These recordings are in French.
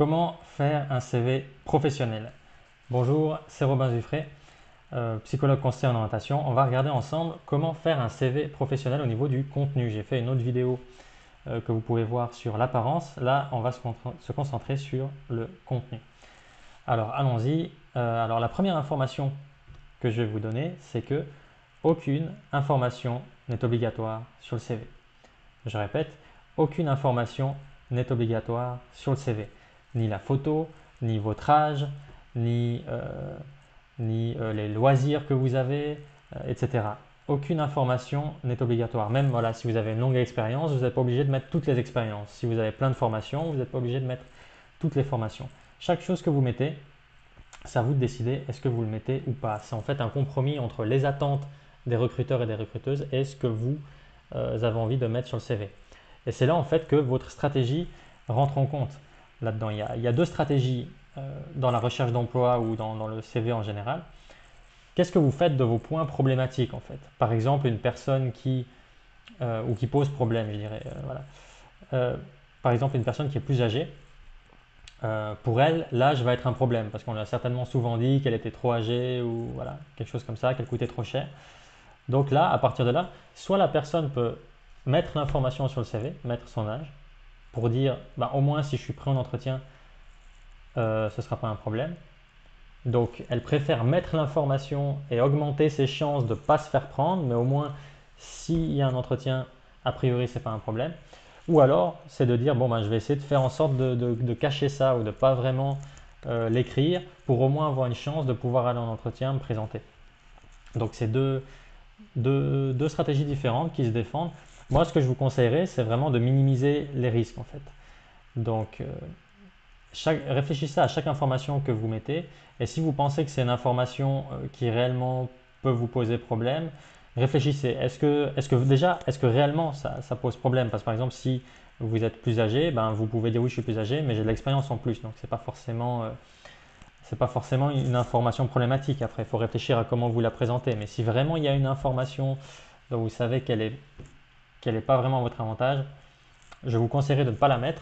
Comment faire un CV professionnel? Bonjour, c'est Robin Zuffray, psychologue conseiller en orientation. On va regarder ensemble comment faire un CV professionnel au niveau du contenu. J'ai fait une autre vidéo que vous pouvez voir sur l'apparence. Là, on va se concentrer sur le contenu. Alors, allons-y. Alors, la première information que je vais vous donner, c'est que aucune information n'est obligatoire sur le CV. Je répète, aucune information n'est obligatoire sur le CV. Ni la photo, ni votre âge, ni les loisirs que vous avez, etc. Aucune information n'est obligatoire. Même voilà, si vous avez une longue expérience, vous n'êtes pas obligé de mettre toutes les expériences. Si vous avez plein de formations, vous n'êtes pas obligé de mettre toutes les formations. Chaque chose que vous mettez, c'est à vous de décider est-ce que vous le mettez ou pas. C'est en fait un compromis entre les attentes des recruteurs et des recruteuses et ce que vous avez envie de mettre sur le CV. Et c'est là en fait que votre stratégie rentre en compte là-dedans. Il y a deux stratégies dans la recherche d'emploi ou dans le CV en général. Qu'est-ce que vous faites de vos points problématiques en fait? Par exemple, une personne ou qui pose problème, je dirais. Voilà. Euh, Par exemple, une personne qui est plus âgée, pour elle, l'âge va être un problème parce qu'on lui a certainement souvent dit qu'elle était trop âgée ou voilà, quelque chose comme ça, qu'elle coûtait trop cher. Donc là, à partir de là, soit la personne peut mettre l'information sur le CV, mettre son âge, pour dire bah, au moins si je suis prêt en entretien, ce ne sera pas un problème. Donc elle préfère mettre l'information et augmenter ses chances de ne pas se faire prendre, mais au moins s'il y a un entretien, a priori c'est pas un problème. Ou alors c'est de dire bon ben je vais essayer de faire en sorte de cacher ça ou de ne pas vraiment l'écrire pour au moins avoir une chance de pouvoir aller en entretien, me présenter. Donc c'est deux stratégies différentes qui se défendent. Moi ce que je vous conseillerais c'est vraiment de minimiser les risques en fait. Donc réfléchissez à chaque information que vous mettez et si vous pensez que c'est une information qui réellement peut vous poser problème, réfléchissez. Est-ce que réellement ça pose problème? Parce que par exemple, si vous êtes plus âgé, ben, vous pouvez dire oui, je suis plus âgé, mais j'ai de l'expérience en plus. Donc, c'est pas forcément une information problématique. Après, il faut réfléchir à comment vous la présentez. Mais si vraiment il y a une information dont vous savez qu'elle est pas vraiment à votre avantage, je vous conseillerais de ne pas la mettre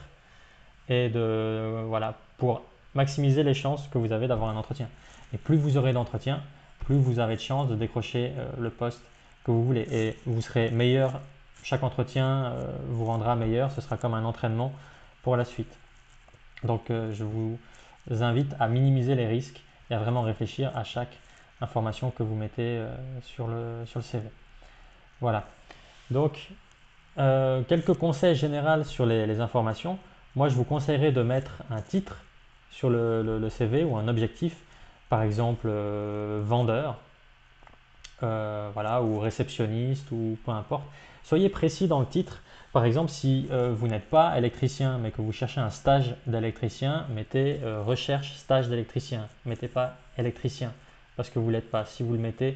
et voilà, pour maximiser les chances que vous avez d'avoir un entretien. Et plus vous aurez d'entretiens, plus vous avez de chances de décrocher le poste que vous voulez. Et vous serez meilleur, chaque entretien vous rendra meilleur, ce sera comme un entraînement pour la suite. Donc je vous invite à minimiser les risques et à vraiment réfléchir à chaque information que vous mettez sur le CV. Voilà. Donc quelques conseils généraux sur les informations. Moi, je vous conseillerais de mettre un titre sur le CV ou un objectif, par exemple vendeur, voilà, ou réceptionniste, ou peu importe. Soyez précis dans le titre. Par exemple, si vous n'êtes pas électricien, mais que vous cherchez un stage d'électricien, mettez recherche stage d'électricien. Mettez pas électricien, parce que vous ne l'êtes pas. Si vous le mettez,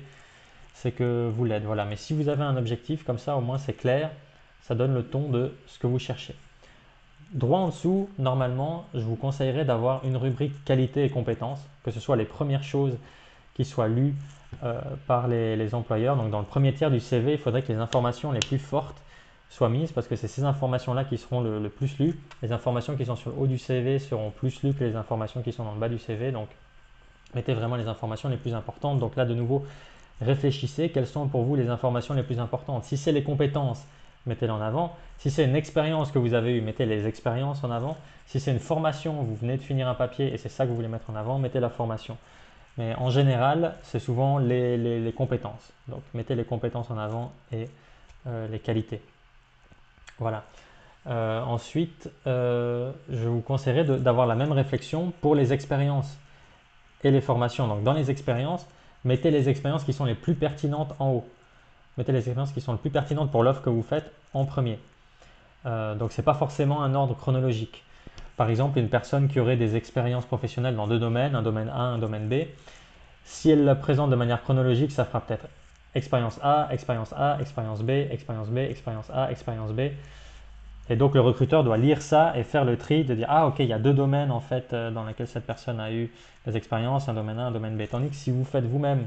c'est que vous l'êtes. Voilà. Mais si vous avez un objectif, comme ça, au moins c'est clair, ça donne le ton de ce que vous cherchez. Droit en dessous, normalement, je vous conseillerais d'avoir une rubrique qualité et compétences, que ce soit les premières choses qui soient lues par les employeurs. Donc dans le premier tiers du CV, il faudrait que les informations les plus fortes soient mises parce que c'est ces informations-là qui seront le plus lues. Les informations qui sont sur le haut du CV seront plus lues que les informations qui sont dans le bas du CV. Donc mettez vraiment les informations les plus importantes. Donc là, de nouveau, réfléchissez quelles sont pour vous les informations les plus importantes. Si c'est les compétences, mettez-les en avant. Si c'est une expérience que vous avez eue, mettez les expériences en avant. Si c'est une formation, vous venez de finir un papier et c'est ça que vous voulez mettre en avant, mettez la formation. Mais en général, c'est souvent les compétences. Donc mettez les compétences en avant et les qualités. Voilà. Ensuite, je vous conseillerais d'avoir la même réflexion pour les expériences et les formations. Donc dans les expériences, mettez les expériences qui sont les plus pertinentes en haut. Mettez les expériences qui sont les plus pertinentes pour l'offre que vous faites en premier. Donc ce n'est pas forcément un ordre chronologique. Par exemple, une personne qui aurait des expériences professionnelles dans deux domaines, un domaine A, un domaine B, si elle la présente de manière chronologique, ça fera peut-être expérience A, expérience A, expérience B, expérience B, expérience A, expérience B. Et donc le recruteur doit lire ça et faire le tri de dire ah ok il y a deux domaines en fait dans lesquels cette personne a eu des expériences, un domaine A, un domaine B. Tandis que si vous faites vous-même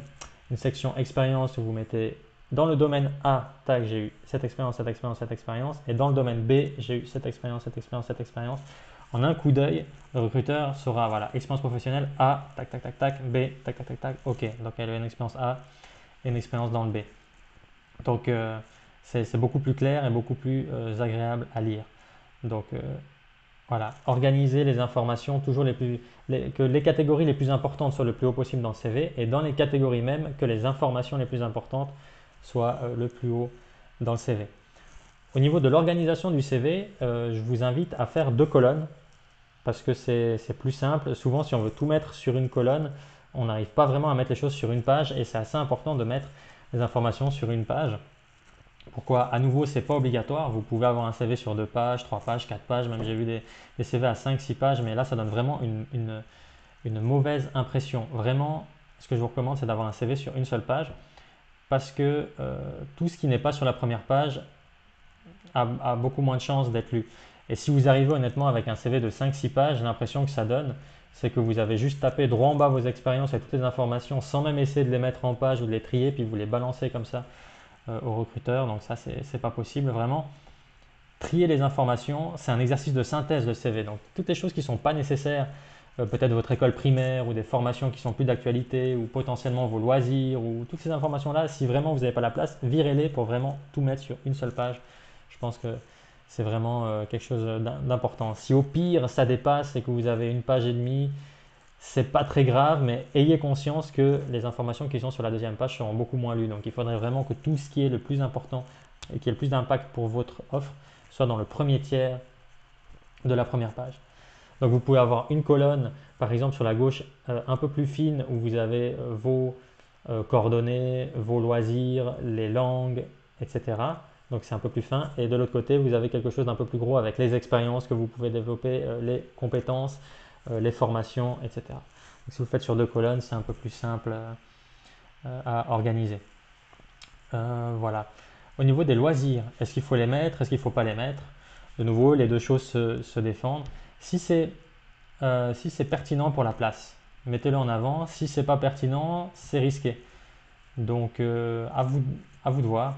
une section expérience où vous mettez dans le domaine A, tac, j'ai eu cette expérience, cette expérience, cette expérience, et dans le domaine B, j'ai eu cette expérience, cette expérience, cette expérience. En un coup d'œil, Le recruteur saura, voilà, expérience professionnelle A, tac, tac, tac, tac, B, tac, tac, tac, tac, ok. Donc elle a une expérience A et une expérience dans le B. Donc c'est beaucoup plus clair et beaucoup plus agréable à lire. Donc voilà, organiser les informations, toujours que les catégories les plus importantes soient le plus haut possible dans le CV et dans les catégories même que les informations les plus importantes soient le plus haut dans le CV. Au niveau de l'organisation du CV, je vous invite à faire 2 colonnes parce que c'est plus simple. Souvent, si on veut tout mettre sur une colonne, on n'arrive pas vraiment à mettre les choses sur une page et c'est assez important de mettre les informations sur une page. Pourquoi? À nouveau, c'est pas obligatoire. Vous pouvez avoir un CV sur 2 pages, 3 pages, 4 pages. Même j'ai vu des CV à 5, 6 pages, mais là, ça donne vraiment une mauvaise impression. Vraiment, ce que je vous recommande, c'est d'avoir un CV sur une seule page parce que tout ce qui n'est pas sur la première page a beaucoup moins de chances d'être lu. Et si vous arrivez honnêtement avec un CV de 5-6 pages, l'impression que ça donne, c'est que vous avez juste tapé droit en bas vos expériences et toutes les informations sans même essayer de les mettre en page ou de les trier, puis vous les balancez comme ça au recruteur. Donc ça, c'est pas possible vraiment. Trier les informations, c'est un exercice de synthèse de CV. Donc toutes les choses qui ne sont pas nécessaires, peut-être votre école primaire ou des formations qui sont plus d'actualité ou potentiellement vos loisirs ou toutes ces informations-là, si vraiment vous n'avez pas la place, virez-les pour vraiment tout mettre sur une seule page. Je pense que c'est vraiment quelque chose d'important. Si au pire ça dépasse et que vous avez une page et demie, c'est pas très grave, mais ayez conscience que les informations qui sont sur la deuxième page seront beaucoup moins lues. Donc il faudrait vraiment que tout ce qui est le plus important et qui ait le plus d'impact pour votre offre soit dans le premier tiers de la première page. Donc vous pouvez avoir une colonne, par exemple sur la gauche, un peu plus fine où vous avez vos coordonnées, vos loisirs, les langues, etc. Donc c'est un peu plus fin. Et de l'autre côté, vous avez quelque chose d'un peu plus gros avec les expériences que vous pouvez développer, les compétences, les formations, etc. Donc, si vous le faites sur 2 colonnes, c'est un peu plus simple à organiser. Voilà. Au niveau des loisirs, est-ce qu'il faut les mettre, est-ce qu'il ne faut pas les mettre? De nouveau, les deux choses se défendent. Si c'est pertinent pour la place, mettez-le en avant. Si c'est pas pertinent, c'est risqué. Donc à vous de voir.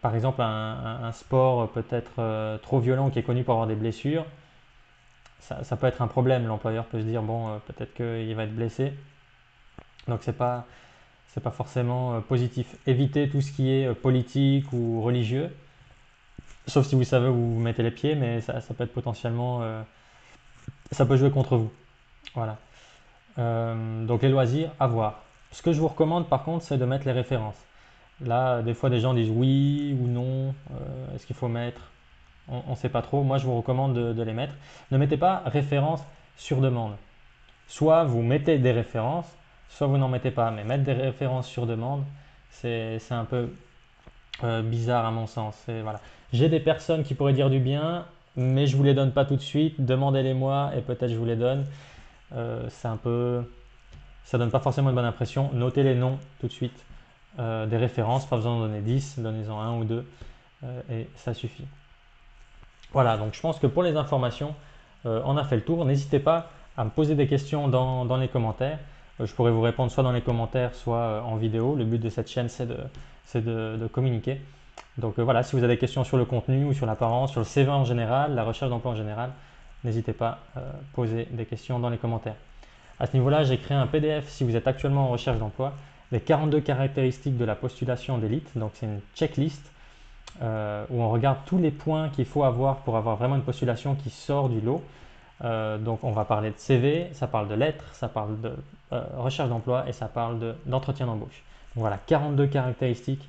Par exemple, un sport peut-être trop violent qui est connu pour avoir des blessures, ça peut être un problème. L'employeur peut se dire, bon, peut-être qu'il va être blessé. Donc c'est pas forcément positif. Évitez tout ce qui est politique ou religieux, sauf si vous savez où vous mettez les pieds, mais ça peut être potentiellement, ça peut jouer contre vous. Voilà. Donc les loisirs, à voir. Ce que je vous recommande par contre, c'est de mettre les références. Là, des fois, des gens disent oui ou non, est-ce qu'il faut mettre? On ne sait pas trop. Moi, je vous recommande de les mettre. Ne mettez pas référence sur demande. Soit vous mettez des références, soit vous n'en mettez pas. Mais mettre des références sur demande, c'est un peu bizarre à mon sens. Voilà. J'ai des personnes qui pourraient dire du bien, mais je ne vous les donne pas tout de suite. Demandez-les-moi et peut-être je vous les donne. C'est un peu, ça donne pas forcément une bonne impression. Notez les noms tout de suite des références, pas besoin d'en donner 10, donnez-en 1 ou 2 et ça suffit. Voilà, donc je pense que pour les informations, on a fait le tour. N'hésitez pas à me poser des questions dans les commentaires. Je pourrais vous répondre soit dans les commentaires, soit en vidéo. Le but de cette chaîne, c'est de communiquer. Donc voilà, si vous avez des questions sur le contenu ou sur l'apparence, sur le CV en général, la recherche d'emploi en général, n'hésitez pas à poser des questions dans les commentaires. À ce niveau-là, j'ai créé un PDF si vous êtes actuellement en recherche d'emploi, les 42 caractéristiques de la postulation d'élite. Donc c'est une checklist où on regarde tous les points qu'il faut avoir pour avoir vraiment une postulation qui sort du lot. Donc on va parler de CV, ça parle de lettres, ça parle de recherche d'emploi et ça parle d'entretien d'embauche. Donc voilà, 42 caractéristiques.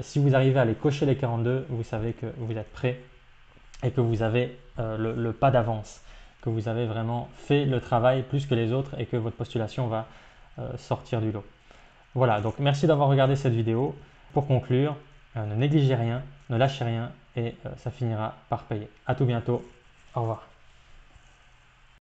Si vous arrivez à les cocher les 42, vous savez que vous êtes prêt et que vous avez le pas d'avance, que vous avez vraiment fait le travail plus que les autres et que votre postulation va sortir du lot. Voilà, donc merci d'avoir regardé cette vidéo. Pour conclure, ne négligez rien, ne lâchez rien et ça finira par payer. À tout bientôt. Au revoir.